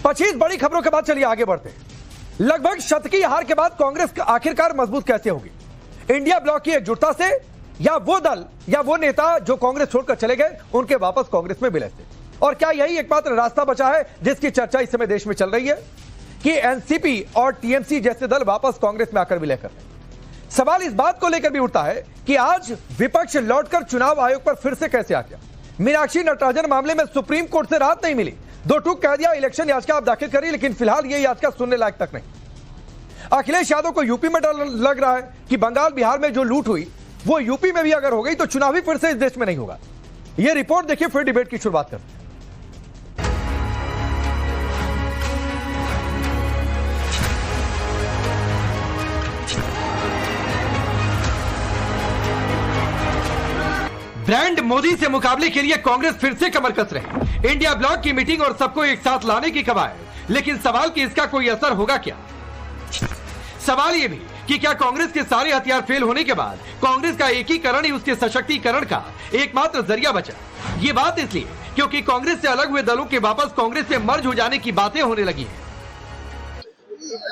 25 बड़ी खबरों के बाद चलिए आगे बढ़ते हैं। लगभग शत की हार के बाद कांग्रेस आखिरकार मजबूत कैसे होगी? इंडिया ब्लॉक की एकजुटता से, या वो दल या वो नेता जो कांग्रेस छोड़कर चले गए उनके वापस कांग्रेस में विलय से? और क्या यही एकमात्र रास्ता बचा है जिसकी चर्चा इस समय देश में चल रही है कि एनसीपी और टीएमसी जैसे दल वापस कांग्रेस में आकर विलय कर रहे हैं? सवाल इस बात को लेकर भी उठता है कि आज विपक्ष लौटकर चुनाव आयोग पर फिर से कैसे आ गया? मीनाक्षी नटराजन मामले में सुप्रीम कोर्ट से राहत नहीं मिली, दो टूक कह दिया इलेक्शन याचिका आप दाखिल करिए, लेकिन फिलहाल ये याचिका सुनने लायक तक नहीं। अखिलेश यादव को यूपी में डर लग रहा है कि बंगाल बिहार में जो लूट हुई वो यूपी में भी अगर हो गई तो चुनाव ही फिर से इस देश में नहीं होगा। ये रिपोर्ट देखिए, फिर डिबेट की शुरुआत करते हैं। ब्रांड मोदी से मुकाबले के लिए कांग्रेस फिर से कमर कस रही। इंडिया ब्लॉक की मीटिंग और सबको एक साथ लाने की कवायद, लेकिन सवाल कि इसका कोई असर होगा क्या? सवाल यह भी कि क्या कांग्रेस के सारे हथियार फेल होने के बाद कांग्रेस का एकीकरण ही उसके सशक्तिकरण का एकमात्र जरिया बचा? ये बात इसलिए क्योंकि कांग्रेस से अलग हुए दलों के वापस कांग्रेस से मर्ज हो जाने की बातें होने लगी हैं।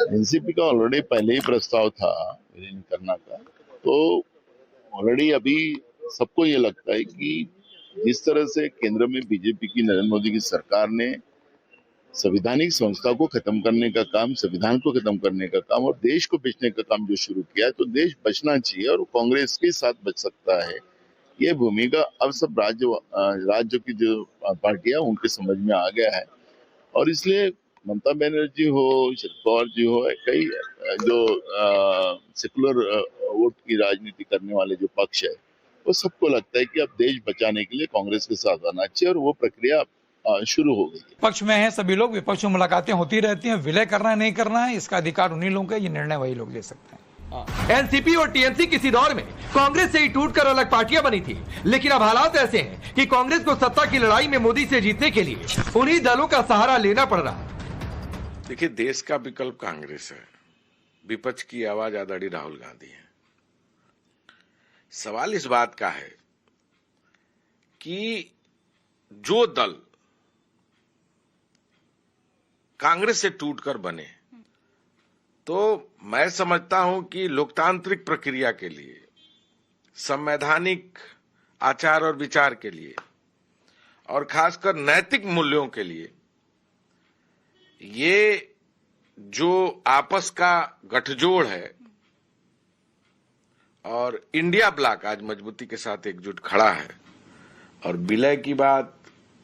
एनसीपी का ऑलरेडी पहले ही प्रस्ताव था विलीन करना का, तो ऑलरेडी अभी सबको ये लगता है कि जिस तरह से केंद्र में बीजेपी की नरेंद्र मोदी की सरकार ने संवैधानिक संस्था को खत्म करने का काम, संविधान को खत्म करने का काम और देश को बेचने का काम जो शुरू किया है, तो देश बचना चाहिए और कांग्रेस के साथ बच सकता है। ये भूमिका अब सब राज्य की जो पार्टियां उनके समझ में आ गया है और इसलिए ममता बनर्जी हो, शरद पवार जी हो, कई जो सेकुलर वोट की राजनीति करने वाले जो पक्ष है, वो सबको लगता है कि अब देश बचाने के लिए कांग्रेस के साथ आना चाहिए और वो प्रक्रिया शुरू हो गई है। पक्ष में है सभी लोग, विपक्ष में मुलाकातें होती रहती हैं, विलय करना है नहीं करना है इसका अधिकार उन्हीं लोगों का, ये निर्णय वही लोग ले सकते हैं। एनसीपी और टीएमसी किसी दौर में कांग्रेस से ही टूटकर अलग पार्टियां बनी थी, लेकिन अब हालात ऐसे हैं कि कांग्रेस को सत्ता की लड़ाई में मोदी से जीतने के लिए उन्हीं दलों का सहारा लेना पड़ रहा है। देखिए, देश का विकल्प कांग्रेस है, विपक्ष की आवाज आदरणीय राहुल गांधी है। सवाल इस बात का है कि जो दल कांग्रेस से टूटकर बने, तो मैं समझता हूं कि लोकतांत्रिक प्रक्रिया के लिए, संवैधानिक आचार और विचार के लिए और खासकर नैतिक मूल्यों के लिए ये जो आपस का गठजोड़ है और इंडिया ब्लॉक आज मजबूती के साथ एकजुट खड़ा है और विलय की बात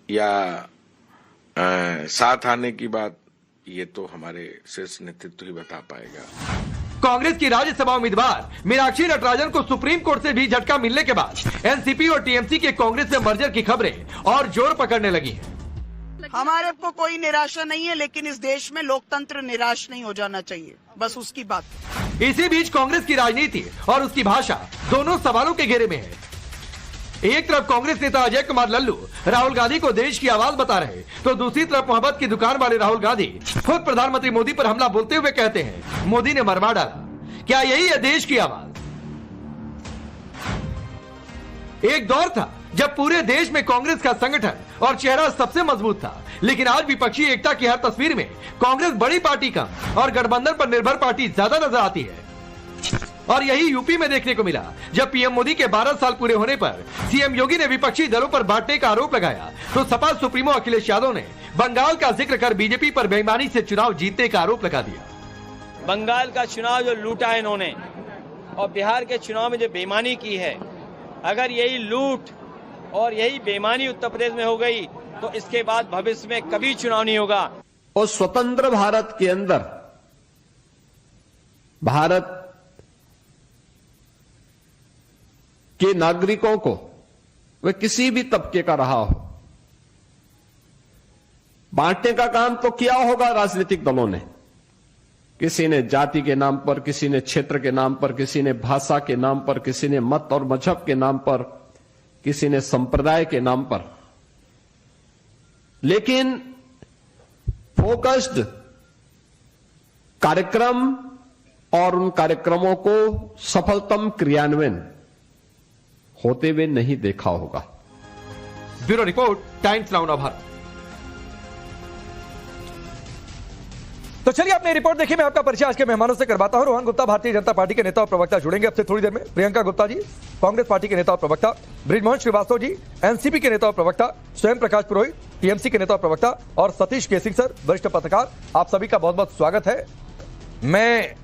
या साथ आने की बात, ये तो हमारे शीर्ष नेतृत्व ही बता पाएगा। कांग्रेस की राज्यसभा उम्मीदवार मीनाक्षी नटराजन को सुप्रीम कोर्ट से भी झटका मिलने के बाद एनसीपी और टीएमसी के कांग्रेस में मर्जर की खबरें और जोर पकड़ने लगी हैं। हमारे को कोई निराशा नहीं है, लेकिन इस देश में लोकतंत्र निराश नहीं हो जाना चाहिए, बस उसकी बात। इसी बीच कांग्रेस की राजनीति और उसकी भाषा दोनों सवालों के घेरे में है। एक तरफ कांग्रेस नेता अजय कुमार लल्लू राहुल गांधी को देश की आवाज बता रहे, तो दूसरी तरफ मोहब्बत की दुकान वाले राहुल गांधी खुद प्रधानमंत्री मोदी पर हमला बोलते हुए कहते हैं मोदी ने मरवा डाला। क्या यही है देश की आवाज? एक दौर था जब पूरे देश में कांग्रेस का संगठन और चेहरा सबसे मजबूत था, लेकिन आज विपक्षी एकता की हर तस्वीर में कांग्रेस बड़ी पार्टी कम और गठबंधन पर निर्भर पार्टी ज्यादा नजर आती है। और यही यूपी में देखने को मिला जब पीएम मोदी के 12 साल पूरे होने पर सीएम योगी ने विपक्षी दलों पर बांटने का आरोप लगाया, तो सपा सुप्रीमो अखिलेश यादव ने बंगाल का जिक्र कर बीजेपी पर बेईमानी से चुनाव जीतने का आरोप लगा दिया। बंगाल का चुनाव जो लूटा है इन्होंने और बिहार के चुनाव में जो बेईमानी की है, अगर यही लूट और यही बेईमानी उत्तर प्रदेश में हो गई तो इसके बाद भविष्य में कभी चुनाव नहीं होगा। और स्वतंत्र भारत के अंदर भारत के नागरिकों को, वह किसी भी तबके का रहा हो, बांटने का काम तो किया होगा राजनीतिक दलों ने। किसी ने जाति के नाम पर, किसी ने क्षेत्र के नाम पर, किसी ने भाषा के नाम पर, किसी ने मत और मजहब के नाम पर, किसी ने संप्रदाय के नाम पर, लेकिन फोकस्ड कार्यक्रम और उन कार्यक्रमों को सफलतम क्रियान्वयन होते हुए नहीं देखा होगा। Bureau report, times now Bharat. तो चलिए आपने रिपोर्ट देखी, मैं आपका परिचय आज के मेहमानों से करवाता हूं। रोहन गुप्ता भारतीय जनता पार्टी के नेता और प्रवक्ता जुड़ेंगे अब से थोड़ी देर में। प्रियंका गुप्ता जी कांग्रेस पार्टी के नेता और प्रवक्ता, ब्रिजमोहन श्रीवास्तव जी एनसीपी के नेता और प्रवक्ता, स्वयं प्रकाश पुरोहित टीएमसी के नेता और प्रवक्ता, और सतीश केसिंग सर वरिष्ठ पत्रकार। आप सभी का बहुत बहुत स्वागत है। मैं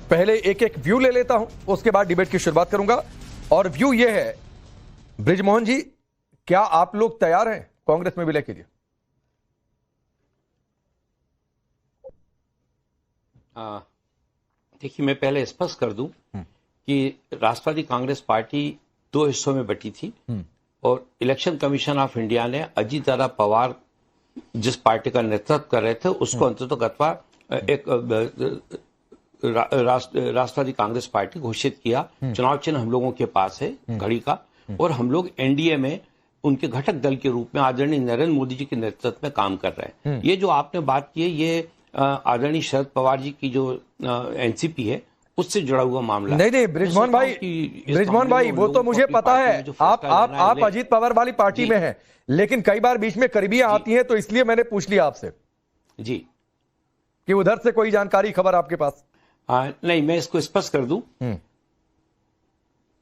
पहले एक एक व्यू ले लेता हूं, उसके बाद डिबेट की शुरुआत करूंगा। और व्यू ये है, ब्रिजमोहन जी क्या आप लोग तैयार हैं कांग्रेस में विलय के लिए? देखिए, मैं पहले स्पष्ट कर दूं कि राष्ट्रवादी कांग्रेस पार्टी दो हिस्सों में बटी थी और इलेक्शन कमीशन ऑफ इंडिया ने अजीत दादा पवार जिस पार्टी का नेतृत्व कर रहे थे उसको अंततः एक राष्ट्रवादी कांग्रेस पार्टी घोषित किया। चुनाव चिन्ह हम लोगों के पास है घड़ी का, और हम लोग एनडीए में उनके घटक दल के रूप में आदरणीय नरेंद्र मोदी जी के नेतृत्व में काम कर रहे हैं। ये जो आपने बात की है, ये आदरणीय शरद पवार जी की जो एनसीपी है उससे जुड़ा हुआ मामला। नहीं ब्रिजमोहन भाई वो तो मुझे पता है, आप अजीत पवार वाली पार्टी में हैं, लेकिन कई बार बीच में करीबियां आती हैं, तो इसलिए मैंने पूछ लिया आपसे जी कि उधर से कोई जानकारी खबर आपके पास? नहीं, मैं इसको स्पष्ट कर दूं,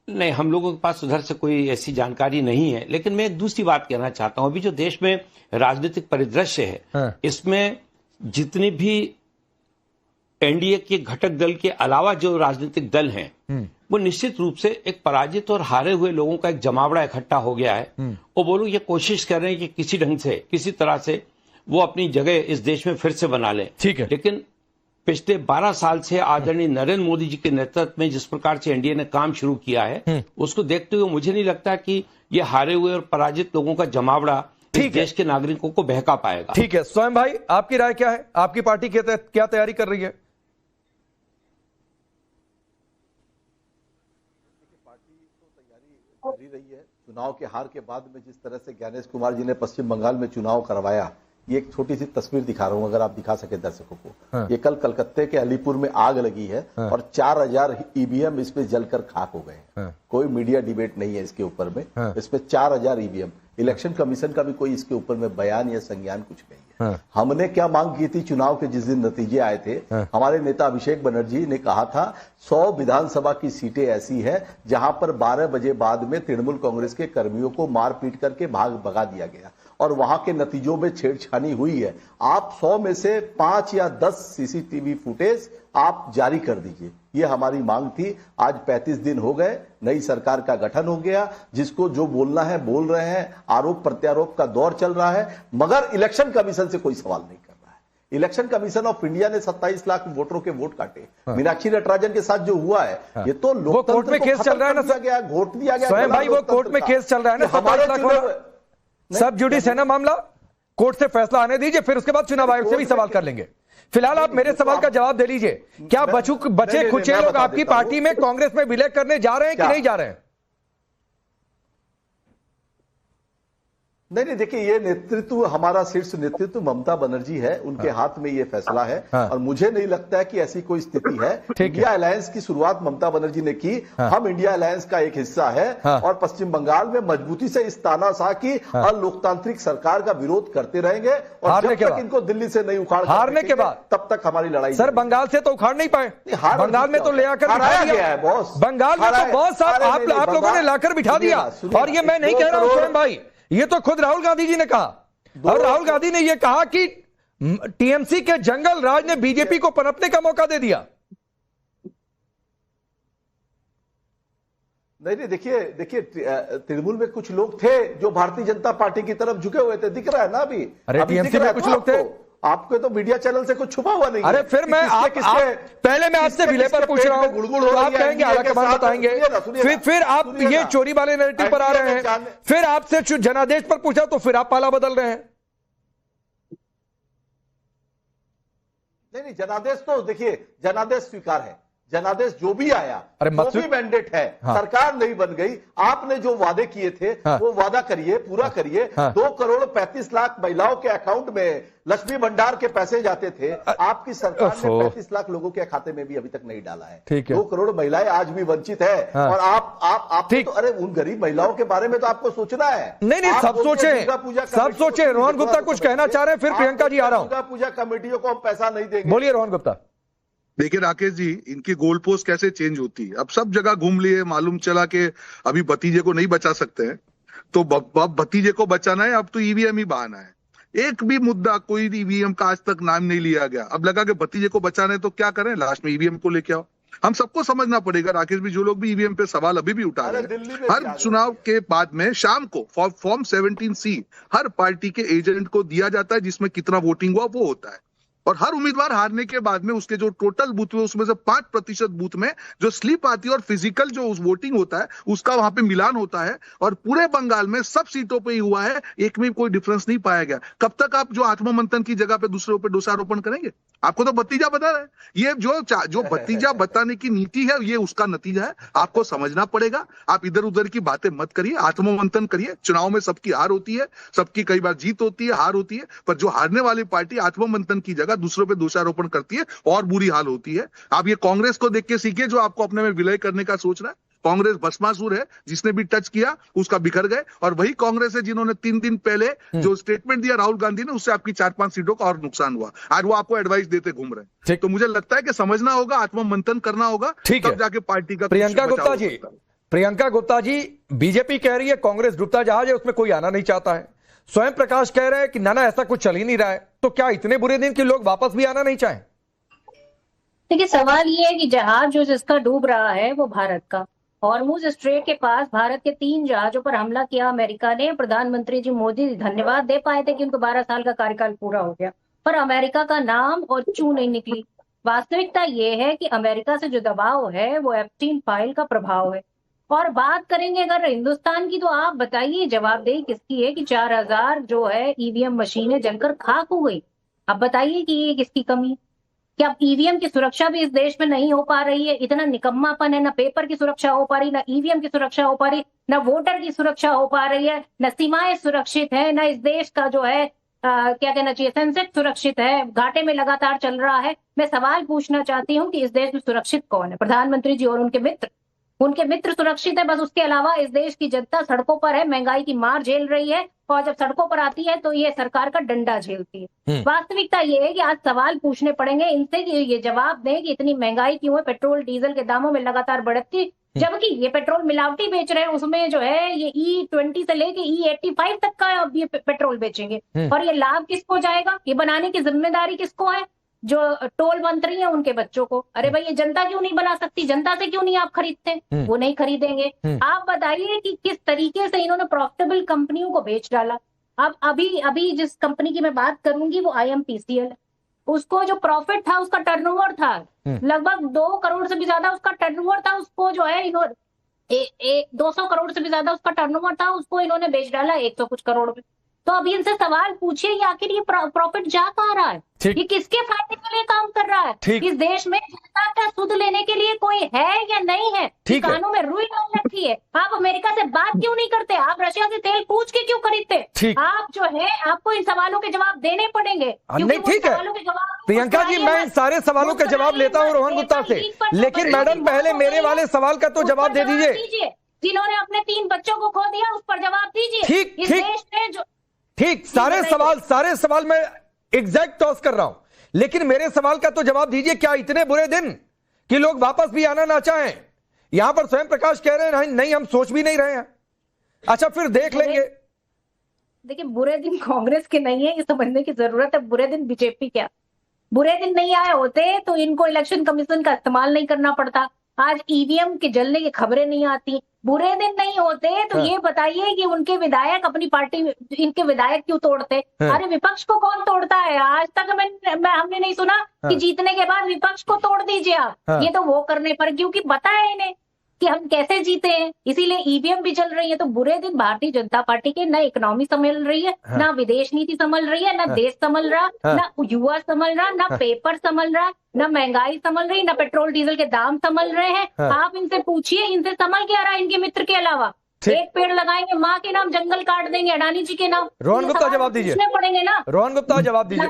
नहीं, हम लोगों के पास उधर से कोई ऐसी जानकारी नहीं है। लेकिन मैं एक दूसरी बात कहना चाहता हूं, अभी जो देश में राजनीतिक परिदृश्य है इसमें जितने भी एनडीए के घटक दल के अलावा जो राजनीतिक दल हैं वो निश्चित रूप से एक पराजित और हारे हुए लोगों का एक जमावड़ा इकट्ठा हो गया है। और वो लोग ये कोशिश कर रहे हैं कि किसी ढंग से किसी तरह से वो अपनी जगह इस देश में फिर से बना लें। ठीक है, लेकिन पिछले 12 साल से आदरणीय नरेंद्र मोदी जी के नेतृत्व में जिस प्रकार से एनडीए ने काम शुरू किया है उसको देखते हुए मुझे नहीं लगता कि ये हारे हुए और पराजित लोगों का जमावड़ा इस देश के नागरिकों को बहका पाएगा। ठीक है, स्वयं भाई आपकी राय क्या है? आपकी पार्टी क्या तैयारी कर रही है? पार्टी रही है चुनाव के हार के बाद में, जिस तरह से ज्ञानेश कुमार जी ने पश्चिम बंगाल में चुनाव करवाया, ये एक छोटी सी तस्वीर दिखा रहा हूं, अगर आप दिखा सके दर्शकों को। ये कल कलकत्ते के अलीपुर में आग लगी है और 4000 ईवीएम इसमें जलकर खाक हो गए। कोई मीडिया डिबेट नहीं है इसके ऊपर में, इसमें 4000 ईवीएम। इलेक्शन कमीशन का भी कोई इसके ऊपर में बयान या संज्ञान कुछ नहीं है। हमने क्या मांग की थी चुनाव के जिस दिन नतीजे आए थे, हमारे नेता अभिषेक बनर्जी ने कहा था 100 विधानसभा की सीटें ऐसी है जहां पर 12 बजे बाद में तृणमूल कांग्रेस के कर्मियों को मार पीट करके भगा दिया गया और वहां के नतीजों में छेड़छानी हुई है। आप 100 में से 5 या 10 सीसीटीवी फुटेज आप जारी कर दीजिए, ये हमारी मांग थी। आज 35 दिन हो गए, नई सरकार का गठन हो गया, जिसको जो बोलना है बोल रहे हैं, आरोप प्रत्यारोप का दौर चल रहा है, मगर इलेक्शन कमीशन से कोई सवाल नहीं कर रहा है। इलेक्शन कमीशन ऑफ इंडिया ने 27 लाख वोटरों के वोट काटे। मीनाक्षी नटराजन के साथ जो हुआ है ये तो लोकतंत्र कोर्ट में केस चल रहा है ना, वोट दिया गया। स्वयं भाई वो कोर्ट में केस चल रहा है ना, हमारे सब जुडिस है ना मामला, कोर्ट से फैसला आने दीजिए, फिर उसके बाद चुनाव आयोग से भी सवाल कर लेंगे। फिलहाल आप मेरे सवाल का जवाब दे लीजिए, क्या बचे खुचे लोग आपकी पार्टी में कांग्रेस में विलय करने जा रहे हैं कि नहीं जा रहे हैं? नहीं, देखिए, ये नेतृत्व हमारा शीर्ष नेतृत्व ममता बनर्जी है, उनके हाथ में ये फैसला है। और मुझे नहीं लगता है कि ऐसी कोई स्थिति है। इंडिया अलायंस की शुरुआत ममता बनर्जी ने की, हम इंडिया अलायंस का एक हिस्सा है और पश्चिम बंगाल में मजबूती से इस तानाशाह की अलोकतांत्रिक सरकार का विरोध करते रहेंगे और जब तक इनको दिल्ली से नहीं उखाड़ हारने के बाद तब तक हमारी लड़ाई। सर बंगाल से तो उखाड़ नहीं पाए, बंगाल में तो ले आकर बिठा दिया बॉस, बंगाल में तो बॉस आप लोगों ने लाकर बिठा दिया। और ये मैं नहीं कह रहा हूं स्वयं भाई, ये तो खुद राहुल गांधी जी ने कहा, और राहुल गांधी ने यह कहा कि टीएमसी के जंगल राज ने बीजेपी को पनपने का मौका दे दिया। नहीं, देखिए तृणमूल में कुछ लोग थे जो भारतीय जनता पार्टी की तरफ झुके हुए थे, दिख रहा है ना अभी। अरे टीएमसी में कुछ लोग थे, आपके तो मीडिया चैनल से कुछ छुपा हुआ नहीं। अरे फिर मैं पहले मैं आपसे विलय पर पूछ रहा हूं, तो आप कहेंगे आलाकमान बताएंगे, फिर आप ये चोरी वाले नैरेटिव पर आ रहे हैं, फिर आपसे जनादेश पर पूछा तो फिर आप पाला बदल रहे हैं। नहीं, जनादेश तो देखिए, जनादेश स्वीकार है, जनादेश जो भी आया, अरे जो मकसूद- भी मैंडेट है, हाँ। सरकार नहीं बन गई। आपने जो वादे किए थे हाँ। वो वादा करिए, पूरा करिए। हाँ। 2,35,00,000 महिलाओं के अकाउंट में लक्ष्मी भंडार के पैसे जाते थे, आपकी सरकार ने 35 लाख लोगों के खाते में भी अभी तक नहीं डाला है। ठीक है। 2 करोड़ महिलाएं आज भी वंचित है। हाँ। और आप ठीक। तो, अरे उन गरीब महिलाओं के बारे में तो आपको सोचना है। नहीं, आप सब बोलते हैं सोचे, दुर्गा पूजा सब कमेटी सोचे। को रोहन गुप्ता कुछ कहना चाह रहे हैं, फिर आप प्रियंका जी आ रहा हूं। दुर्गा पूजा कमेटियों को हम पैसा नहीं देंगे। बोलिए रोहन गुप्ता। देखिए राकेश जी, इनकी गोल पोस्ट कैसे चेंज होती है। अब सब जगह घूम लिए, मालूम चला कि अभी भतीजे को नहीं बचा सकते हैं, तो भतीजे को बचाना है, अब तो ईवीएम ही बहाना है। एक भी मुद्दा, कोई ईवीएम का आज तक नाम नहीं लिया गया। अब लगा कि भतीजे को बचाना है तो क्या करें, लास्ट में ईवीएम को लेके आओ। हम सबको समझना पड़ेगा राकेश भी, जो लोग भी ईवीएम पे सवाल अभी भी उठा रहे हैं, हर चुनाव के बाद में शाम को फॉर्म 17C हर पार्टी के एजेंट को दिया जाता है, जिसमें कितना वोटिंग हुआ वो होता है। और हर उम्मीदवार हारने के बाद में उसके जो टोटल बूथ हुए उसमें से 5% बूथ में जो स्लिप आती है और फिजिकल जो उस वोटिंग होता है उसका वहां पे मिलान होता है। और पूरे बंगाल में सब सीटों पे ही हुआ है, एक में कोई डिफरेंस नहीं पाया गया। कब तक आप जो आत्ममंथन की जगह पे दूसरों पे दोषारोपण करेंगे? आपको तो भतीजा बता रहा है। ये जो भतीजा बताने की नीति है ये उसका नतीजा है, आपको समझना पड़ेगा। आप इधर उधर की बातें मत करिए, आत्ममंथन करिए। चुनाव में सबकी हार होती है, सबकी कई बार जीत होती है, हार होती है, पर जो हारने वाली पार्टी आत्ममंथन की जगह दूसरों पे दोषारोपण करती है और बुरी हाल होती है। आप ये कांग्रेस को देख के सीखिए जो आपको अपने में विलय करने का सोच रहा है। कांग्रेस भस्मासुर है, जिसने भी टच किया उसका बिखर गए। और वही कांग्रेस है जिन्होंने 3 दिन पहले जो स्टेटमेंट दिया राहुल गांधी ने, उससे आपकी 4-5 सीटों का और नुकसान हुआ। आज वो आपको एडवाइस देते घूम रहे हैं। तो मुझे लगता है कि समझना होगा, आत्ममंथन करना होगा, तब जाके पार्टी का प्रियंका गुप्ता जी, प्रियंका गुप्ता जी, बीजेपी कह रही है कांग्रेस डूबता जहाज है, उसमें कोई आना नहीं चाहता है। स्वयं प्रकाश कह रहे हैं कि ना ऐसा कुछ चल ही नहीं रहा है। तो क्या इतने बुरे दिन कि लोग वापस भी आना नहीं चाहें? देखिए, सवाल ये है कि जहाज जो जिसका डूब रहा है वो भारत का। हॉर्मुज स्ट्रेट के पास भारत के 3 जहाजों पर हमला किया अमेरिका ने। प्रधानमंत्री जी मोदी धन्यवाद दे पाए थे कि उनको 12 साल का कार्यकाल पूरा हो गया, पर अमेरिका का नाम और चू नहीं निकली। वास्तविकता ये है कि अमेरिका से जो दबाव है वो एप्स्टीन फाइल का प्रभाव है। और बात करेंगे अगर हिंदुस्तान की, तो आप बताइए जवाबदेही किसकी है कि 4000 जो है ईवीएम मशीनें जलकर खाक हो गई। अब बताइए कि ये किसकी कमी है? क्या ईवीएम की सुरक्षा भी इस देश में नहीं हो पा रही है? इतना निकम्मापन है, ना पेपर की सुरक्षा हो पा रही, ना ईवीएम की सुरक्षा हो पा रही, ना वोटर की सुरक्षा हो पा रही है, न सीमाएं सुरक्षित है, ना इस देश का जो है क्या कहना चाहिए सेंसेक्स सुरक्षित है, घाटे में लगातार चल रहा है। मैं सवाल पूछना चाहती हूँ कि इस देश में सुरक्षित कौन है? प्रधानमंत्री जी और उनके मित्र। उनके मित्र सुरक्षित है, बस उसके अलावा इस देश की जनता सड़कों पर है, महंगाई की मार झेल रही है, और जब सड़कों पर आती है तो ये सरकार का डंडा झेलती है। वास्तविकता ये है कि आज सवाल पूछने पड़ेंगे इनसे कि ये जवाब दें कि इतनी महंगाई क्यों है, पेट्रोल डीजल के दामों में लगातार बढ़ती, जबकि ये पेट्रोल मिलावटी बेच रहे हैं। उसमें जो है ये E20 से लेके E85 तक का अब ये पेट्रोल बेचेंगे, और ये लाभ किसको जाएगा? ये बनाने की जिम्मेदारी किसको है? जो टोल मंत्री हैं उनके बच्चों को। अरे भाई, ये जनता क्यों नहीं बना सकती? जनता से क्यों नहीं आप खरीदते? वो नहीं खरीदेंगे। आप बताइए कि किस तरीके से इन्होंने प्रॉफिटेबल कंपनियों को बेच डाला। अब अभी जिस कंपनी की मैं बात करूंगी वो IMPCL, उसको जो प्रॉफिट था, उसका टर्नओवर था लगभग 2 करोड़ से भी ज्यादा उसका टर्नओवर था। उसको जो है इन्होंने 200 करोड़ से भी ज्यादा उसका टर्नओवर था, उसको इन्होंने बेच डाला 100 कुछ करोड़ में। तो अब इनसे सवाल पूछिए कि आखिर ये प्रॉफिट जा कहाँ रहा है? ये किसके फायदे के लिए काम कर रहा है? इस देश में जनता का सुध लेने के लिए कोई है या नहीं है? कानों में रुई डाल रखी है। आप अमेरिका से बात क्यों नहीं करते? आप रशिया से तेल पूछ के क्यों खरीदते? आप जो है आपको इन सवालों के जवाब देने पड़ेंगे। नहीं, ठीक है प्रियंका जी, मैं इन सारे सवालों के जवाब लेता हूँ रोहन गुप्ता से, लेकिन मैडम पहले मेरे वाले सवाल का तो जवाब दे दीजिए। जिन्होंने अपने 3 बच्चों को खो दिया उस पर जवाब दीजिए। इस देश में जो ठीक सारे सवाल मैं एग्जैक्ट टॉस कर रहा हूं, लेकिन मेरे सवाल का तो जवाब दीजिए। क्या इतने बुरे दिन कि लोग वापस भी आना ना चाहें? यहां पर स्वयं प्रकाश कह रहे हैं नहीं, हम सोच भी नहीं रहे हैं। अच्छा, फिर देख लेंगे। देखिए, बुरे दिन कांग्रेस के नहीं है, ये समझने की जरूरत है। बुरे दिन बीजेपी क्या? बुरे दिन नहीं आए होते तो इनको इलेक्शन कमीशन का इस्तेमाल नहीं करना पड़ता। आज ईवीएम के जलने की खबरें नहीं आती। बुरे दिन नहीं होते तो ये बताइए कि उनके विधायक अपनी पार्टी, इनके विधायक क्यों तोड़ते? अरे विपक्ष को कौन तोड़ता है? आज तक हमने नहीं सुना कि जीतने के बाद विपक्ष को तोड़ दीजिए आप। ये तो वो करने पर, क्योंकि पता है इन्हें कि हम कैसे जीते हैं, इसीलिए ईवीएम भी चल रही है। तो बुरे दिन भारतीय जनता पार्टी के, ना इकोनॉमी संभल रही है, ना विदेश नीति संभल रही है, ना देश संभल रहा, ना युवा संभल रहा, ना पेपर संभल रहा, ना महंगाई संभल रही, ना पेट्रोल डीजल के दाम संभल रहे हैं। आप इनसे पूछिए, इनसे संभल क्या रहा है इनके मित्र के अलावा? एक पेड़ लगाएंगे माँ के नाम, जंगल काट देंगे अडानी जी के नाम। रोहन गुप्ता जवाब दीजिए, पूछने पड़ेंगे ना। रोहन गुप्ता जवाब दीजिए।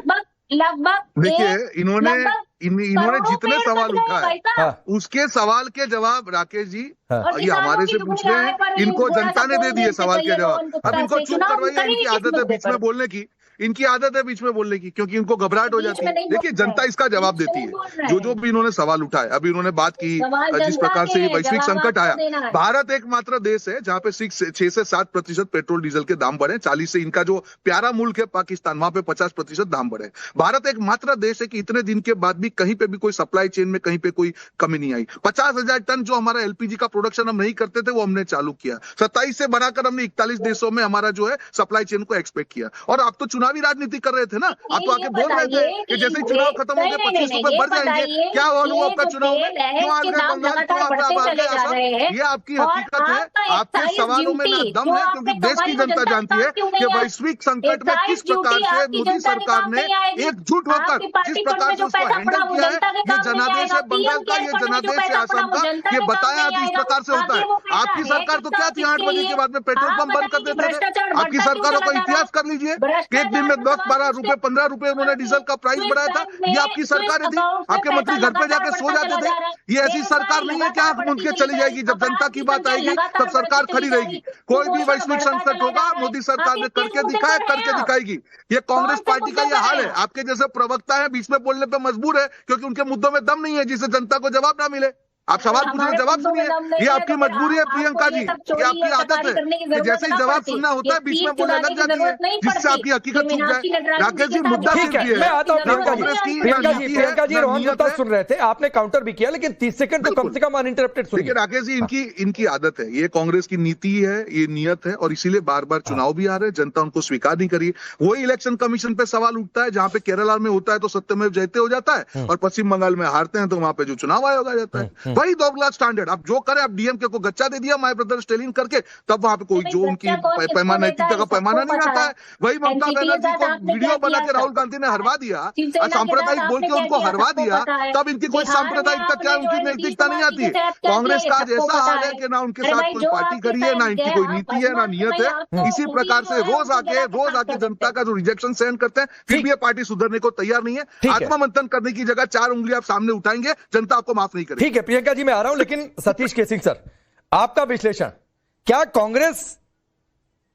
लगभग देखिए, इन्होंने जितने सवाल उठाए उसके सवाल के जवाब राकेश जी ये हमारे से पूछ रहे हैं, इनको जनता ने दे दिए सवाल के जवाब। अब इनको चुप करवाइए, इनकी आदत है बीच में बोलने की, इनकी आदत है बीच में बोलने की, क्योंकि इनको घबराहट हो जाती है। देखिए, जनता इसका जवाब देती है, जो भी इन्होंने सवाल उठाए। अभी इन्होंने बात की जिस प्रकार से ये वैश्विक संकट आया, भारत एकमात्र देश है जहां पे 6 से 7% पेट्रोल डीजल के दाम बढ़े। 40 से इनका जो प्यारा मुल्क है पाकिस्तान, वहां पे 50% दाम बढ़े। भारत एकमात्र देश है कि इतने दिन के बाद भी कहीं पे भी कोई सप्लाई चेन में कहीं पे कोई कमी नहीं आई। 50,000 टन जो हमारा एलपीजी का प्रोडक्शन हम नहीं करते थे, वो हमने चालू किया। 27 से बढ़ाकर हमने 41 देशों में हमारा जो है सप्लाई चेन को एक्सपेक्ट किया। और आप तो चुनावी राजनीति कर रहे थे ना, आप तो आके बोल रहे थे कि जैसे ही चुनाव खत्म हो गए 25 रुपए बढ़ जाएंगे। क्या हुआ आपका चुनाव में? क्यों आज गए बंगाल, क्यों आप आगे असम? ये आपकी हकीकत है, आपके सवालों में ना दम है, क्योंकि देश की जनता जानती है कि वैश्विक संकट में किस प्रकार से मोदी सरकार ने एकजुट होकर जिस प्रकार से उसको हैंडल किया है। ये जनादेश है बंगाल का, ये जनादेश है असम का, ये बताया तो इस प्रकार से होता है। आपकी सरकार तो क्या थी, 8 बजे के बाद में पेट्रोल पंप बंद कर देते थे। आपकी सरकारों का इतिहास कर लीजिए, एक दिन में 10, 12 रुपए, 15 रुपए उन्होंने डीजल का प्राइस बढ़ाया था। ये आपकी सरकारें थी, आपके मंत्री घर पे जाके सो जाते थे। ये ऐसी सरकार नहीं है कि आप उनके चली जाएगी। जब जनता की बात आएगी तब सरकार खड़ी रहेगी। कोई भी वैश्विक संकट होगा, मोदी सरकार ने करके दिखाया, करके दिखाएगी। ये कांग्रेस पार्टी का ये हाल है। आपके जैसे प्रवक्ता है बीच में बोलने पे मजबूर है, क्योंकि उनके मुद्दों में दम नहीं है जिससे जनता को जवाब ना मिले। आप सवाल पूछने जवाब सुनिए, ये आपकी मजबूरी है प्रियंका जी, ये आपकी आदत है कि जैसे ही जवाब सुनना होता है बीच में बोलने लग जाती है, जिससे आपकी हकीकत छुप जाए। राकेश जी, मुद्दा ठीक है, मैं आता हूं प्रियंका जी रोहन गुप्ता सुन रहे थे, आपने काउंटर भी किया, लेकिन 30 सेकंड तो कम से कम अनइंटरप्टेड सुनिए। राकेश जी, इनकी आदत है, ये कांग्रेस की नीति है, ये नियत है, और इसीलिए बार बार चुनाव भी आ रहे हैं, जनता उनको स्वीकार नहीं करी। वही इलेक्शन कमीशन पे सवाल उठता है, जहां पे केरला में होता है तो सत्यमेव जयते हो जाता है, और पश्चिम बंगाल में हारते हैं तो वहां पे जो चुनाव आयोग आ जाता है। वही दोगला स्टैंड। आप जो करें, आप डीएमके को गच्चा दे दिया माय ब्रदर स्टेलिन करके, तब वहां पे कोई जो उनकी पैमाना, नैतिकता का पैमाना नहीं आता है। वही ममता बनर्जी को वीडियो बना के राहुल गांधी ने हरवा दिया, सांप्रदायिक बोल के उनको हरवा दिया, तब इनकी कोई सांप्रदायिकता क्या, उनकी नैतिकता नहीं आती। कांग्रेस का ऐसा हाल है कि ना उनके साथ कोई पार्टी खड़ी है, ना इनकी कोई नीति है, ना नियत है। इसी प्रकार से रोज आके जनता का जो रिजेक्शन सहन करते हैं, फिर भी ये पार्टी सुधरने को तैयार नहीं है। आत्ममंथन करने की जगह 4 उंगली आप सामने उठाएंगे, जनता आपको माफ नहीं करेगी। ठीक है प्रियंका जी, मैं आ रहा हूं, लेकिन सतीश के सिंह सर, आपका विश्लेषण, क्या कांग्रेस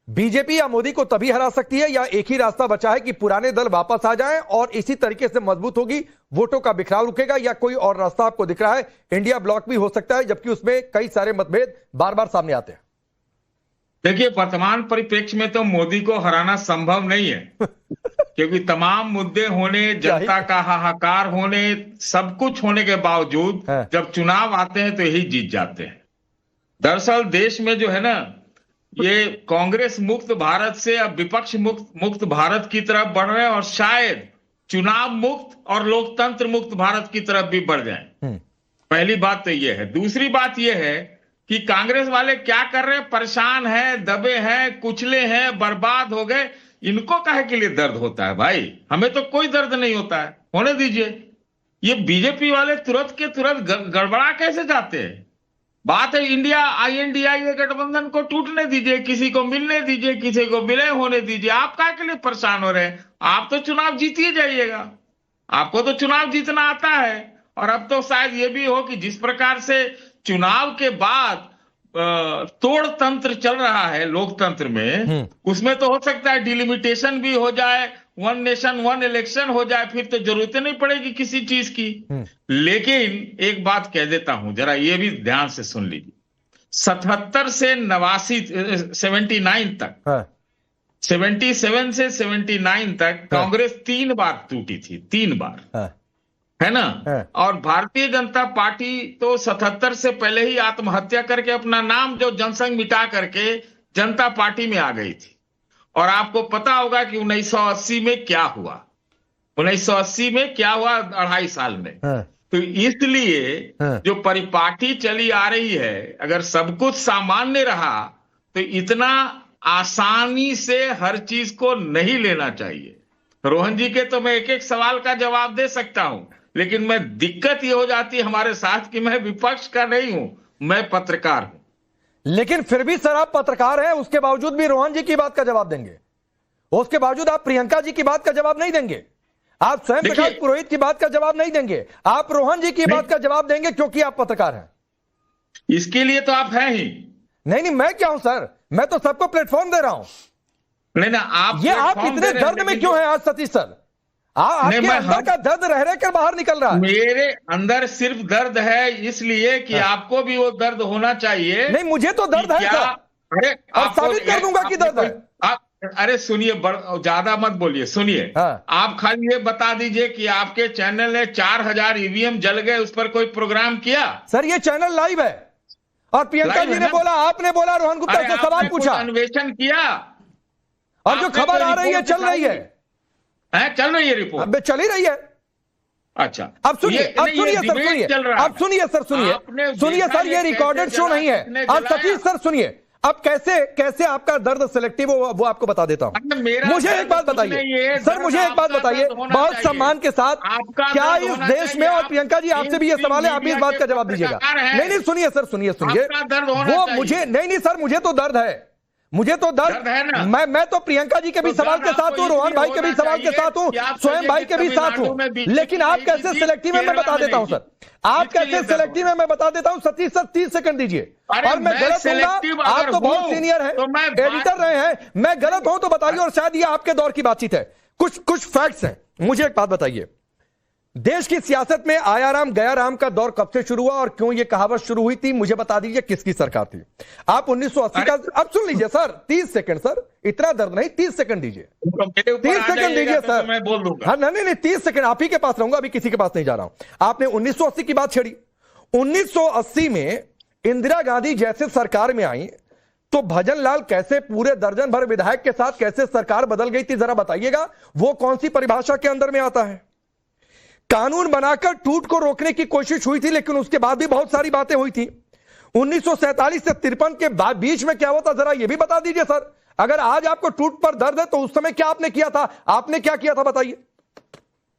बीजेपी या मोदी को तभी हरा सकती है, या एक ही रास्ता बचा है कि पुराने दल वापस आ जाएं और इसी तरीके से मजबूत होगी, वोटों का बिखराव रुकेगा, या कोई और रास्ता आपको दिख रहा है? इंडिया ब्लॉक भी हो सकता है, जबकि उसमें कई सारे मतभेद बार बार सामने आते हैं। देखिए, वर्तमान परिप्रेक्ष्य में तो मोदी को हराना संभव नहीं है क्योंकि तमाम मुद्दे होने, जनता का हाहाकार होने, सब कुछ होने के बावजूद जब चुनाव आते हैं तो यही जीत जाते हैं। दरअसल देश में जो है ना, ये कांग्रेस मुक्त भारत से अब विपक्ष मुक्त भारत की तरफ बढ़ रहे हैं, और शायद चुनाव मुक्त और लोकतंत्र मुक्त भारत की तरफ भी बढ़ जाएं। पहली बात तो ये है। दूसरी बात ये है कि कांग्रेस वाले क्या कर रहे हैं, परेशान हैं, दबे हैं, कुचले हैं, बर्बाद हो गए। इनको काहे के लिए दर्द होता है भाई? हमें तो कोई दर्द नहीं होता है, होने दीजिए। ये बीजेपी वाले तुरंत के तुरंत गड़बड़ा कैसे जाते हैं? बात है इंडिया INDIA गठबंधन को टूटने दीजिए, किसी को मिलने दीजिए, किसी को विलय होने दीजिए। आप काहे के लिए परेशान हो रहे हैं? आप तो चुनाव जीतिए जाइएगा, आपको तो चुनाव जीतना आता है। और अब तो शायद ये भी हो कि जिस प्रकार से चुनाव के बाद तोड़ तंत्र चल रहा है लोकतंत्र में, उसमें तो हो सकता है डिलिमिटेशन भी हो जाए, 1 नेशन 1 इलेक्शन हो जाए, फिर तो जरूरत नहीं पड़ेगी किसी चीज की। लेकिन एक बात कह देता हूं, जरा ये भी ध्यान से सुन लीजिए। 77 से 79 तक, 77 से 79 तक कांग्रेस 3 बार टूटी थी, 3 बार, है ना। और भारतीय जनता पार्टी तो 77 से पहले ही आत्महत्या करके अपना नाम जो जनसंघ मिटा करके जनता पार्टी में आ गई थी। और आपको पता होगा कि 1980 में क्या हुआ, 1980 में क्या हुआ 2.5 साल में। तो इसलिए जो परिपाटी चली आ रही है, अगर सब कुछ सामान्य रहा तो इतना आसानी से हर चीज को नहीं लेना चाहिए। रोहन जी के तो मैं एक एक सवाल का जवाब दे सकता हूं, लेकिन मैं दिक्कत ये हो जाती है हमारे साथ कि मैं विपक्ष का नहीं हूं, मैं पत्रकार हूं। लेकिन फिर भी सर आप पत्रकार हैं, उसके बावजूद भी रोहन जी की बात का जवाब देंगे, उसके बावजूद आप प्रियंका जी की बात का जवाब नहीं देंगे, आप स्वयं प्रकाश पुरोहित की बात का जवाब नहीं देंगे, आप रोहन जी की बात का जवाब देंगे क्योंकि आप पत्रकार हैं। इसके लिए तो आप हैं ही। नहीं, मैं क्या हूं सर, मैं तो सबको प्लेटफॉर्म दे रहा हूं। नहीं ना, आप इतने दर्द में क्यों हैं आज सतीश सर? आपके अंदर का दर्द रह रह कर बाहर निकल रहा है। मेरे अंदर सिर्फ दर्द है इसलिए कि आपको भी वो दर्द होना चाहिए। नहीं, मुझे तो दर्द है सर, अरे और साबित कर दूंगा कि दर्द है। अरे सुनिए, ज्यादा मत बोलिए, सुनिए। आप खाली ये बता दीजिए कि आपके चैनल ने 4000 ईवीएम जल गए, उस पर कोई प्रोग्राम किया? सर ये चैनल लाइव है और प्रियंका जी ने बोला, आपने बोला, रोहन गुप्ता से सवाल पूछा, अन्वेषण किया, और जो खबर आ रही है चल रही है, चल रही है रिपोर्ट, अब चल ही रही है। अच्छा, अब सुनिए सर, सुनिए सर, ये रिकॉर्डेड शो नहीं है। अब सतीश सर सुनिए, अब कैसे आपका दर्द सिलेक्टिव वो आपको बता देता हूं। मुझे एक बात बताइए सर, मुझे एक बात बताइए बहुत सम्मान के साथ, क्या इस देश में, और प्रियंका जी आपसे भी ये सवाल है, आप भी इस बात का जवाब दीजिएगा। नहीं सुनिए सर, सुनिए वो मुझे नहीं सर, मुझे तो दर्द है, मुझे तो दर्द है। मैं तो प्रियंका जी के भी सवाल के साथ हूं, रोहन भाई के भी सवाल के साथ हूं, स्वयं भाई के भी साथ हूं, लेकिन आप कैसे सिलेक्टिव है मैं बता देता हूं सर, आप कैसे सिलेक्टिव है मैं बता देता हूं। सतीश सर 30 सेकंड दीजिए, और मैं गलत हूँ, आप तो बहुत सीनियर हैं, एडिटर रहे हैं, मैं गलत हूं तो बताइए, और शायद ये आपके दौर की बातचीत है, कुछ फैक्ट्स हैं। मुझे एक बात बताइए, देश की सियासत में आया राम गया राम का दौर कब से शुरू हुआ और क्यों ये कहावत शुरू हुई थी, मुझे बता दीजिए, किसकी सरकार थी? आप 1980 का, अब सुन लीजिए सर, 30 सेकंड सर, इतना दर्द नहीं, 30 सेकंड दीजिए, 30 सेकंड दीजिए सर, मैं बोल दूंगा। हाँ नहीं 30 सेकंड आप ही के पास रहूंगा, अभी किसी के पास नहीं जा रहा हूं। आपने 1980 की बात छेड़ी, 1980 में इंदिरा गांधी जैसे सरकार में आई तो भजन लाल कैसे पूरे दर्जन भर विधायक के साथ कैसे सरकार बदल गई थी, जरा बताइएगा, वो कौन सी परिभाषा के अंदर में आता है? कानून बनाकर टूट को रोकने की कोशिश हुई थी, लेकिन उसके बाद भी बहुत सारी बातें हुई थी। 1947 से 53 के बीच में क्या हुआ था, जरा ये भी बता दीजिए सर। अगर आज आपको टूट पर दर्द है तो उस समय क्या आपने किया था, आपने क्या किया था बताइए।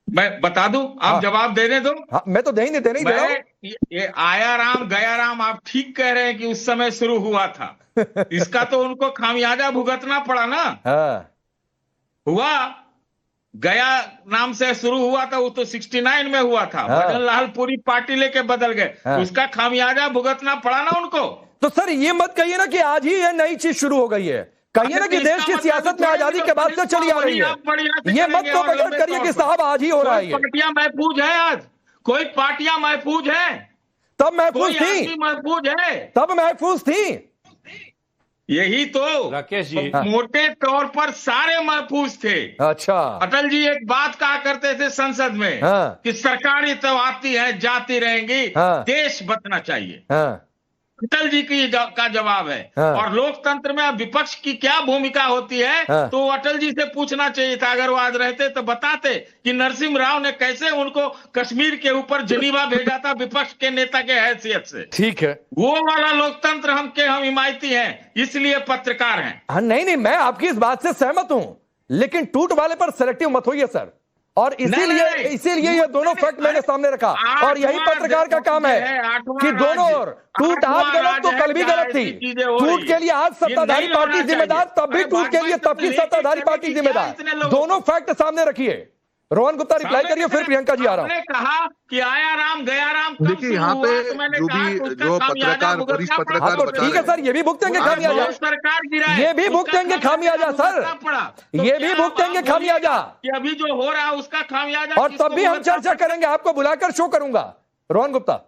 मैं बता दूं, आप जवाब देने दो। मैं तो देने दे रहा हूं। ये आया राम गया राम आप ठीक कह रहे हैं कि उस समय शुरू हुआ था, इसका तो उनको खामियाजा भुगतना पड़ा ना। हुआ गया नाम से शुरू हुआ था, वो तो 69 में हुआ था, भजन लाल पूरी पार्टी लेके बदल गए, उसका खामियाजा भुगतना पड़ा ना उनको। तो सर ये मत कहिए ना कि आज ही ये नई चीज शुरू हो गई है, कहिए ना कि देश की सियासत में आजादी के बाद से चली आ रही है। ये मत तो प्रकट करिए कि साहब आज ही हो रहा है। पार्टियां महफूज है, आज कोई पार्टियां महफूज है, तब महफूज थी, महफूज है, तब महफूज थी। यही तो राकेश जी, मोटे तौर पर सारे महफूज थे। अच्छा, अटल जी एक बात कहा करते थे संसद में कि सरकारें तो आती है जाती रहेंगी, देश बचना चाहिए। अटल जी की का जवाब है। और लोकतंत्र में विपक्ष की क्या भूमिका होती है, तो अटल जी से पूछना चाहिए था, अगर वो आज रहते तो बताते कि नरसिम्हा राव ने कैसे उनको कश्मीर के ऊपर जिनीवा भेजा था विपक्ष के नेता के हैसियत से। ठीक है, वो वाला लोकतंत्र हम हिमायती हैं, इसलिए पत्रकार हैं। हाँ नहीं मैं आपकी इस बात से सहमत हूं, लेकिन टूट वाले पर सेलेक्टिव मत होइए सर, और इसीलिए ये दोनों फैक्ट मैंने सामने रखा, और यही पत्रकार का काम है कि दोनों ओर टूट आज गलत तो कल भी गलत थी, टूट के लिए आज सत्ताधारी पार्टी जिम्मेदार, तब भी टूट के लिए तब की सत्ताधारी पार्टी जिम्मेदार, दोनों फैक्ट सामने रखिए। रोहन गुप्ता रिप्लाई करिए, फिर प्रियंका जी आ रहा हूं। कहा कि आया राम गया राम, देखिए यहाँ पे जो पत्रकार वरिष्ठ पत्रकार ठीक है सर, ये भी भुगतेंगे खामियाजा, ये भी भुगतेंगे खामियाजा सर, ये भी भुगतेंगे खामियाजा, अभी जो हो रहा है उसका खामियाजा, और तब भी हम चर्चा करेंगे, आपको बुलाकर शो करूंगा। रोहन गुप्ता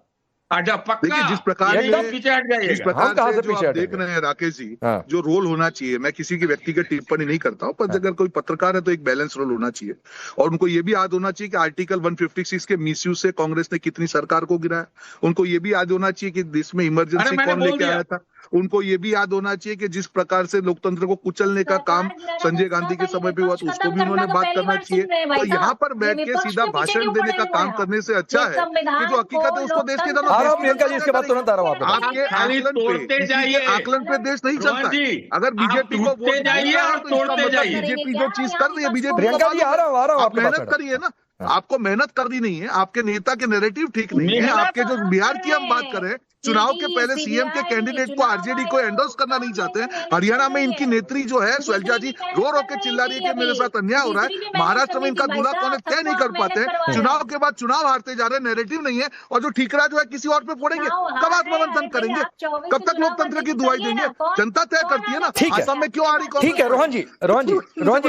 अच्छा पक्का देखिए जिस प्रकार ये से पीछे हट जाइएगा। जिस प्रकार हम कहाँ से से जो पीछे आप देख हटेंगे? रहे हैं राकेश जी, हाँ। जो रोल होना चाहिए, मैं किसी की व्यक्तिगत टिप्पणी नहीं करता हूं, पर अगर कोई पत्रकार है तो एक बैलेंस रोल होना चाहिए। और उनको ये भी याद होना चाहिए कि आर्टिकल 156 के मिसयूज से कांग्रेस ने कितनी सरकार को गिराया। उनको ये भी याद होना चाहिए कि देश में इमरजेंसी मैंने कौन बोल लेके दिया। आया था। उनको ये भी याद होना चाहिए कि जिस प्रकार से लोकतंत्र को कुचलने का काम संजय गांधी के समय पे हुआ, तो उसको भी उन्होंने बात करना चाहिए। तो यहाँ पर बैठ के सीधा भाषण देने का काम करने से अच्छा है कि जो हकीकत है उसको देश के आ रहा हूं प्रियंका जी, इसके बाद तुरंत आ रहा हूं आप आपके खाली आकलन तोड़ते पे, जाइए। किसी के आकलन पे देश नहीं रोहन चलता जी, है। अगर बीजेपी को आप वोट टूटते जाइए और तो इसका तोड़ते मतलब जाइए। बीजेपी जो चीज कर रही है, बीजेपी प्रियंका जी आ रहा हूं आप आपके मेहनत पास। करिए ना। आपको मेहनत करनी नहीं है, आपके नेता के नैरेटिव ठीक नहीं है। आपके जो बिहार की हम बात करें, चुनाव के पहले सीएम के कैंडिडेट को आरजेडी को एंडोर्स करना नहीं चाहते हैं। हरियाणा में इनकी नेत्री जो है शैलजा जी रो रो के चिल्ला रही है कि मेरे साथ अन्याय हो रहा है। महाराष्ट्र में इनका दूल्हा कौन है तय नहीं कर पाते हैं। चुनाव के बाद चुनाव हारते जा रहे हैं, नैरेटिव नहीं है। और जो ठीकरा जो है किसी और पे फोड़ेंगे, कब आत्ममंथन करेंगे, कब तक लोकतंत्र की दुआई देंगे? जनता तय करती है ना। ठीक है। असम में क्यों आ रही? ठीक है रोहन जी,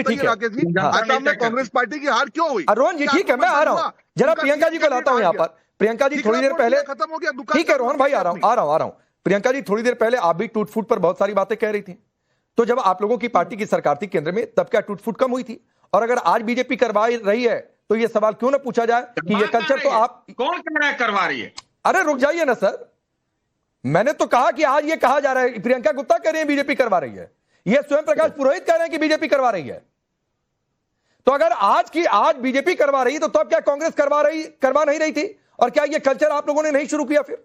ठीक है राकेश जी, असम में कांग्रेस पार्टी की हार क्यों हुई? रोहन जी ठीक है, मैं आ रहा हूं, जरा प्रियंका जी को लाता हूं यहाँ पर। प्रियंका जी थोड़ी देर पहले खत्म हो गया। ठीक है रोहन भाई, आ रहा हूं। प्रियंका जी थोड़ी देर पहले आप भी टूट फूट पर बहुत सारी बातें कह रही थी। तो जब आप लोगों की पार्टी की सरकार थी केंद्र में, तब क्या टूट फूट कम हुई थी? और अगर आज बीजेपी करवा रही है तो ये सवाल क्यों ना पूछा जाए कि ये कल्चर तो आप कौन कह रहा है करवा रही है? अरे रुक जाइए ना सर, मैंने तो कहा कि आज ये कहा जा रहा है, प्रियंका गुप्ता कह रही है बीजेपी करवा रही है, ये स्वयं प्रकाश पुरोहित कह रहे हैं कि बीजेपी करवा रही है। तो अगर आज बीजेपी करवा रही तो अब क्या कांग्रेस करवा नहीं रही थी? और क्या ये कल्चर आप लोगों ने नहीं शुरू किया फिर?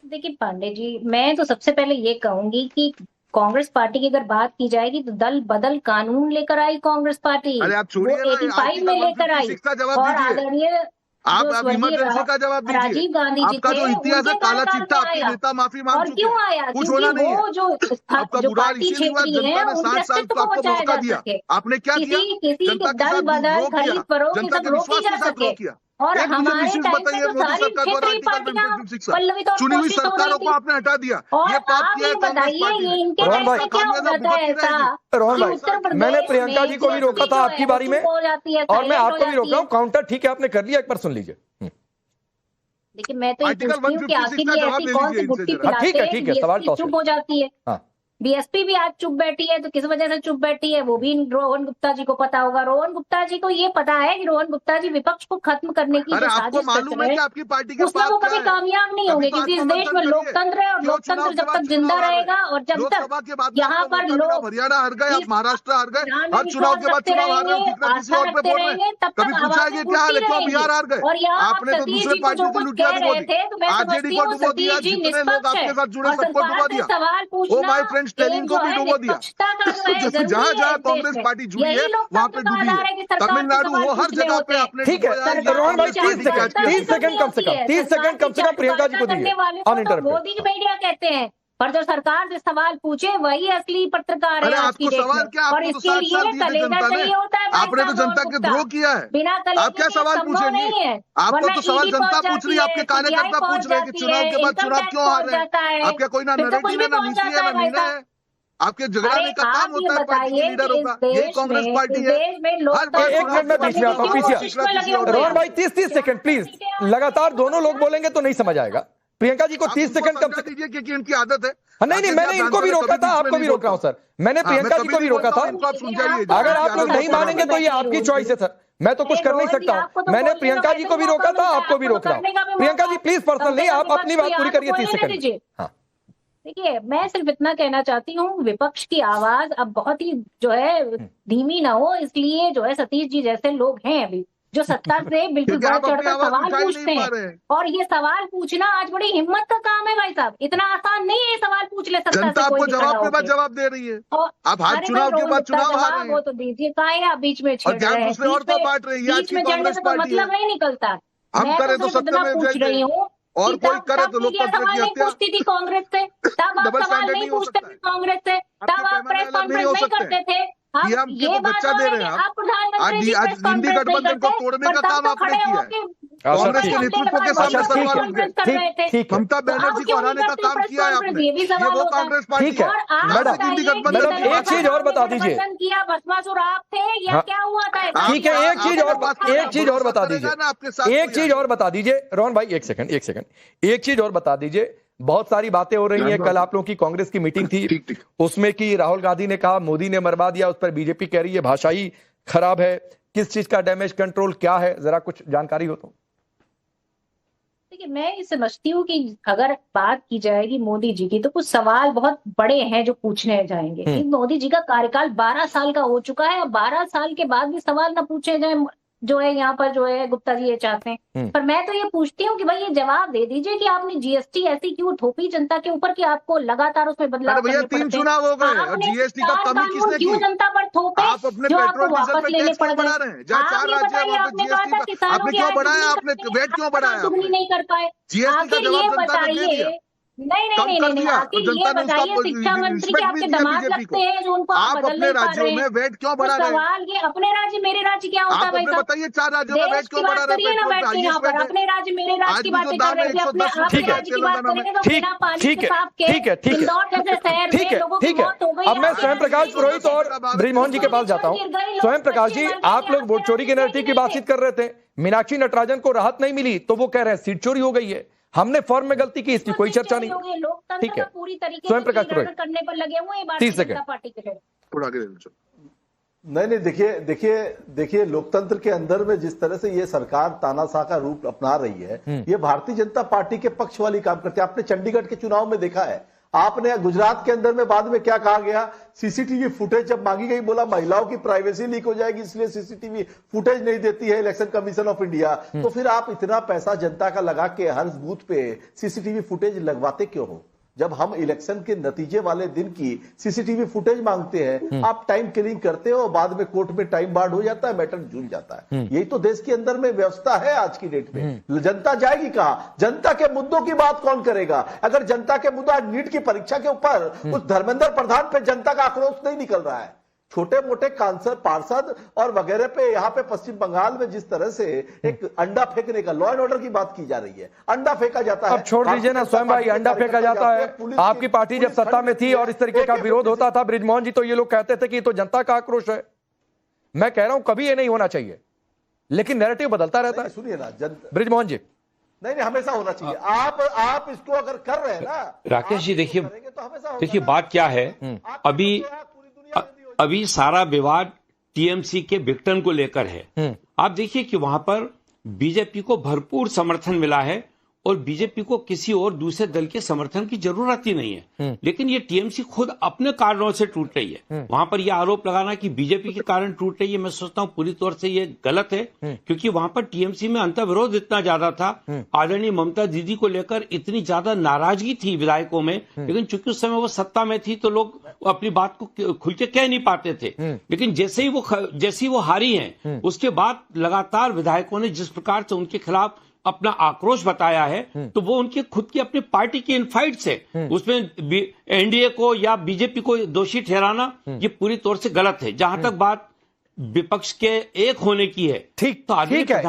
देखिए पांडे जी, मैं तो सबसे पहले ये कहूंगी कि कांग्रेस पार्टी की अगर बात की जाएगी तो दल बदल कानून लेकर आई कांग्रेस पार्टी। अरे आप छोड़िए ना, 85 में लेकर आई। 156 का जवाब और दीजिए। आदरणीय आप इमरजेंसी का जवाब दीजिए। राजीव गांधी जी आपका जो इतिहास है काला चिट्ठा, आपके नेता माफी मांग और चुके क्यों हैं। आया? कुछ होना नहीं है। आपका जो पार्टी इसीलिए हुआ जनता ने 60 साल को आपको मौका दिया, आपने क्या किया? किसी जनता के के दल साथ बदल रो किया, खरीद फरोख्त जनता के रोकी विश्वास जा के साथ रो सके। किया। और एक मुझे हमारे विशेष टाइम बताइए, पे तो मोदी सारी सरकार द्वारा क्षेत्रीय आर्टिकल पार्टियां 156 का पल्लवित और चुनी हुई पोषित हो सरकारों रही को थी। आपने हटा दिया। और ये पाप आप किया ये है कांग्रेस बताइए, पार्टी ये ने। इनके रोहन टाइम भाई, पे क्या खामियाजा होता है भुगतनी ऐसा रहेगी। रोहन कि भाई, उत्तर प्रदेश मैंने प्रियंका में जी को भी रोका GST था जो आपकी है, बारी वो में, चुप हो जाती है, और मैं silent हो आपको भी रोक जाती रहा है। हूं। काउंटर ठीक है आपने कर लिया, एक बार सुन लीजिए। देखिए मैं तो ये आर्टिकल पूछती हूँ कि 156 आखिर का ये जवाब ऐसी दे कौन दीजिए सी इनसे गुत्थी जरा। हाँ, ठीक है, खिलाते हैं सवाल बीएसपी टॉस चुप है। हो जाती है। हाँ। बीएसपी भी आज चुप बैठी है, तो किस वजह से चुप बैठी है वो भी रोहन गुप्ता जी को पता होगा। रोहन गुप्ता जी को ये पता है कि रोहन गुप्ता जी विपक्ष को खत्म करने की अरे जो आपको साजिश मालूम कर है रहे कि हैं आपकी पार्टी के उसमें पास वो क्या कभी है? कामयाब नहीं होंगे, तो क्योंकि इस आत्ममंथन देश में करिए। लोकतंत्र है और क्यों लोकतंत्र चुनाव के जब बाद तक चुनाव जिंदा हार रहे? रहेगा और जब लोकसभा तक के बाद में यहाँ आपको पर मौका मिला, लोग हरियाणा हार गए, आप इस महाराष्ट्र हार गए, ध्यान में हर चुनाव के बाद विश्वास चुनाव हार रहे हो, रखते कितना किसी और पे रखते बोल रहे रहेंगे, हैं। तब कभी तक पूछा है कि आवाजें क्या हाल है, उठती क्यों बिहार हार रहेंगी। गए? और यहाँ आप आपने तो सतीश दूसरे जी को पार्टी जो को कुछ लुटिया कह डुबो रहे दी, थे तो मैं आरजेडी समझती को हूँ डुबो दिया, सतीश जी जितने लोग निष्पक्ष आपके है। साथ जुड़े और सबको डुबो सरकार से दिया। सवाल ओ पूछना माय फ्रेंड स्टेलिन एक को जो भी है डुबो दिया। निष्पक्षता का जो है जरूरी जहां है जहां इस देश कांग्रेस में। पार्टी जुड़ी है यही वहां पे लोकतंत्र का डूबी आधार है। है कि सरकार से तमिलनाडु सवाल वो हर पूछने जगह होते पे हैं। आपने ठीक है डुबोया, ये रोहन भाई, कांग्रेस 30 पार्टी सेकंड, की 30 सेकंड कम से कम, 30 सेकंड कम से कम प्रियंका जी को दीजिए मोदी अनइंटरप्टेड। मीडिया कहते हैं, पर जो सरकार से सवाल पूछे वही असली पत्रकार है अरे आज की आपको डेट सवाल में। क्या? और आपको तो इसके 60 साल लिए दिए थे कलेजा जनता ने। चाहिए होता है भाई आपने तो साहब जनता रोहन के गुप्ता। द्रोह किया है। बिना आप कलेजे क्या के सवाल संभव पूछेंगे? नहीं है। आपको वरना तो सवाल ईडी जनता पहुंच पूछ रही है, जाती आपके है, कार्यकर्ता सीबीआई पूछ रहे हैं कि पहुंच चुनाव के बाद जाती है, चुनाव क्यों हार रहे जाता हैं? है। आपके कोई ना फिर तो कुछ नैरेटिव है, भी ना पहुंच नीति जाता है, ना है भाई निर्णय साहब। है। आपके झगड़ाने का आप काम ये होता है पार्टी के बताइए लीडरों कि का। इस ये देश कांग्रेस में पार्टी है। देश में हर लोकतंत्र एक मिनट में बीच में आता हूं, पीछे रोहन भाई 30 सेकंड प्लीज, लगातार दोनों लोग बोलेंगे तो नहीं समझ आएगा। प्रियंका जी को 30 सेकंड कम से कम दीजिए, क्योंकि इनकी आदत है। नहीं, मैंने इनको भी रोका था, आपको भी रोक रहा हूं सर। मैंने प्रियंका जी को भी रोका था। अगर आप लोग नहीं मानेंगे तो ये आपकी चॉइस है सर, मैं तो कुछ कर नहीं सकता हूं। मैंने प्रियंका जी को भी रोका था, आपको भी रोक रहा हूं। प्रियंका जी प्लीज पर्सनल नहीं, आप अपनी बात पूरी करिए 30 सेकंड। हाँ, देखिए मैं सिर्फ इतना कहना चाहती हूँ, विपक्ष की आवाज अब बहुत ही जो है धीमी ना हो, इसलिए जो है सतीश जी जैसे लोग हैं अभी जो सत्ता से बिल्कुल बढ़ चढ़कर सवाल पूछते हैं। और ये सवाल पूछना आज बड़ी हिम्मत का काम है भाई साहब, इतना आसान नहीं है ये सवाल पूछ ले सत्ता जनता से कोई आपको भी जवाब खड़ा के बाद होके। जवाब दे रही है। आप अरे हाथ चुनाव भाई, के बाद रोहन चुनाव गुप्ता हार रहे वो हैं तो दीजिए, काहे आप बीच में छेड़ और ज्ञान रहे हैं? दूसरे और को बांट रहे हैं। ये बीच आपकी में जड़ने कांग्रेस से तो पार्टी है। मतलब नहीं निकलता। हम मैं करें तो सिर्फ इतना सत्य में पूछ रही हूँ और कि कोई तब करे तो मीडिया लोकतंत्र सवाल की नहीं हत्या। पूछती थी कांग्रेस से, तब आप डबल सवाल स्टैंडर्ड नहीं नहीं हो पूछते सकता थे कांग्रेस से, तब आप प्रेस कॉन्फ्रेंस नहीं करते थे। अब ये हम ये तो बात बच्चा हो दे रही रहे है, हैं आप प्रधानमंत्री जी आज प्रेस इंडी कॉन्फ्रेंस नहीं गठबंधन को करते, तोड़ने पर का तब काम तो आपने खड़े किया है। होके कांग्रेस के नेतृत्व के सामने सवाल उठ गए। ठीक है, ममता बनर्जी को हराने का काम किया है आपने, ये वो कांग्रेस पार्टी ठीक है। मैडम एक चीज और बता दीजिए, किया भस्मासुर आप थे या क्या हुआ था? ठीक है, एक चीज और बता दीजिए, एक चीज और बता दीजिए रोहन भाई, एक सेकंड, एक चीज और बता दीजिए। बहुत सारी बातें हो रही हैं, कल आप लोगों की कांग्रेस की मीटिंग थी, उसमें कि राहुल गांधी ने कहा मोदी ने मरवा दिया, उस पर बीजेपी कह रही है भाषा ही खराब है। किस चीज का डैमेज कंट्रोल क्या है, जरा कुछ जानकारी हो तो। देखिए, मैं ये समझती हूँ कि अगर बात की जाएगी मोदी जी की तो कुछ सवाल बहुत बड़े हैं जो पूछने जाएंगे कि मोदी जी का कार्यकाल 12 साल का हो चुका है और 12 साल के बाद भी सवाल ना पूछे जाए, जो है यहाँ पर जो है गुप्ता जी ये चाहते हैं। पर मैं तो ये पूछती हूँ कि भाई ये जवाब दे दीजिए कि आपने जीएसटी ऐसी क्यों थोपी जनता के ऊपर कि आपको लगातार उसमें बदलाव करने पड़ते हैं। 3 चुनाव हो गए और जीएसटी का कमी किसने की? क्यों जनता पर थोपे? आप अपने जो आपको पेट्रोल डीजल वापस पे लेने टैक्स पड़ क्यों बढ़ा गए? रहे हैं? जहाँ 4 राज्य है वहाँ पे जीएसटी आपने क्यों बढ़ाया? आपने वेट क्यों बढ़ाया? दुगनी नहीं कर पाए। जीएसटी का जवाब जनता ने दे दिया, नहीं, जनता ये ने बताइए शिक्षा मंत्री के आपके दामाद लगते हैं जो उनको आप बदल अपने नहीं पा राज्यों रहे में हैं। वेट क्यों बढ़ा रहे हैं? सवाल ये अपने राज्य मेरे राज्य क्या होता है आप भाई अपने साहब? बताइए 4 राज्यों में वेट क्यों बढ़ा रहे हैं? ना बैठ के यहाँ पर अपने राज्य मेरे राज्य की बातें कर रहे थे, अपने आपके राज्य की बात करेंगे तो बिना पानी से साफ के इंदौर जैसे शहर में लोगों की मौत हो गई। अब मैं स्वयं प्रकाश पुरोहित और ब्रिजमोहन जी के पास जाता हूँ। स्वयं प्रकाश जी, आप लोग वोट चोरी के नैरेटिव की बातचीत कर रहे थे, मीनाक्षी नटराजन को राहत नहीं मिली तो वो कह रहे हैं सीट चोरी हो गई है, हमने फॉर्म में गलती की, इसकी कोई चर्चा नहीं। ठीक है, पूरी तरीके स्वयं प्रकाश से करने पर लगे हुए हैं 30 सेकंड पार्टी के लोग। थोड़ा आगे ले लो। नहीं, देखिए लोकतंत्र के अंदर में जिस तरह से ये सरकार तानाशाह का रूप अपना रही है, ये भारतीय जनता पार्टी के पक्ष वाली काम करती है। आपने चंडीगढ़ के चुनाव में देखा है, आपने गुजरात के अंदर में बाद में क्या कहा गया, सीसीटीवी फुटेज जब मांगी गई, बोला महिलाओं की प्राइवेसी लीक हो जाएगी इसलिए सीसीटीवी फुटेज नहीं देती है इलेक्शन कमीशन ऑफ इंडिया। तो फिर आप इतना पैसा जनता का लगा के हर बूथ पे सीसीटीवी फुटेज लगवाते क्यों हो? जब हम इलेक्शन के नतीजे वाले दिन की सीसीटीवी फुटेज मांगते हैं, आप टाइम किलिंग करते हो, बाद में कोर्ट में टाइम बार्ड हो जाता है, मैटर झूल जाता है। यही तो देश के अंदर में व्यवस्था है आज की डेट में। जनता जाएगी कहां? जनता के मुद्दों की बात कौन करेगा? अगर जनता के मुद्दा नीट की परीक्षा के ऊपर उस धर्मेंद्र प्रधान पे जनता का आक्रोश नहीं निकल रहा है, छोटे मोटे कांसर पार्षद और वगैरह पे यहाँ पे पश्चिम बंगाल में जिस तरह से एक अंडा फेंकने का, लॉ एंड ऑर्डर की बात की जा रही है, अंडा फेंका जाता है। अब छोड़ दीजिए ना स्वयं भाई, अंडा फेंका जाता है। आपकी पार्टी जब सत्ता में थी और इस तरीके का विरोध होता था ब्रिजमोहन जी, तो ये लोग कहते थे कि तो जनता का आक्रोश है। मैं कह रहा हूं कभी ये नहीं होना चाहिए, लेकिन नैरेटिव बदलता रहता है। सुनिए ना ब्रिजमोहन जी, नहीं हमेशा होना चाहिए। आप इसको अगर कर रहे हैं ना राकेश जी, देखिए बात क्या है, अभी सारा विवाद टीएमसी के विघटन को लेकर है। आप देखिए कि वहां पर बीजेपी को भरपूर समर्थन मिला है और बीजेपी को किसी और दूसरे दल के समर्थन की जरूरत ही नहीं है। लेकिन ये टीएमसी खुद अपने कारणों से टूट रही है। वहां पर यह आरोप लगाना कि बीजेपी के कारण टूट रही है, मैं सोचता हूं पूरी तौर से ये गलत है, क्योंकि वहां पर टीएमसी में अंतर्विरोध इतना ज्यादा था, आदरणीय ममता दीदी को लेकर इतनी ज्यादा नाराजगी थी विधायकों में, लेकिन चूंकि उस समय वो सत्ता में थी तो लोग अपनी बात को खुल के कह नहीं पाते थे। लेकिन जैसे ही वो हारी है, उसके बाद लगातार विधायकों ने जिस प्रकार से उनके खिलाफ अपना आक्रोश बताया है, तो वो उनके खुद की अपनी पार्टी की इनफाइट से उसमें एनडीए को या बीजेपी को दोषी ठहराना ये पूरी तौर से गलत है। जहां तक बात विपक्ष के एक होने की है, ठीक है।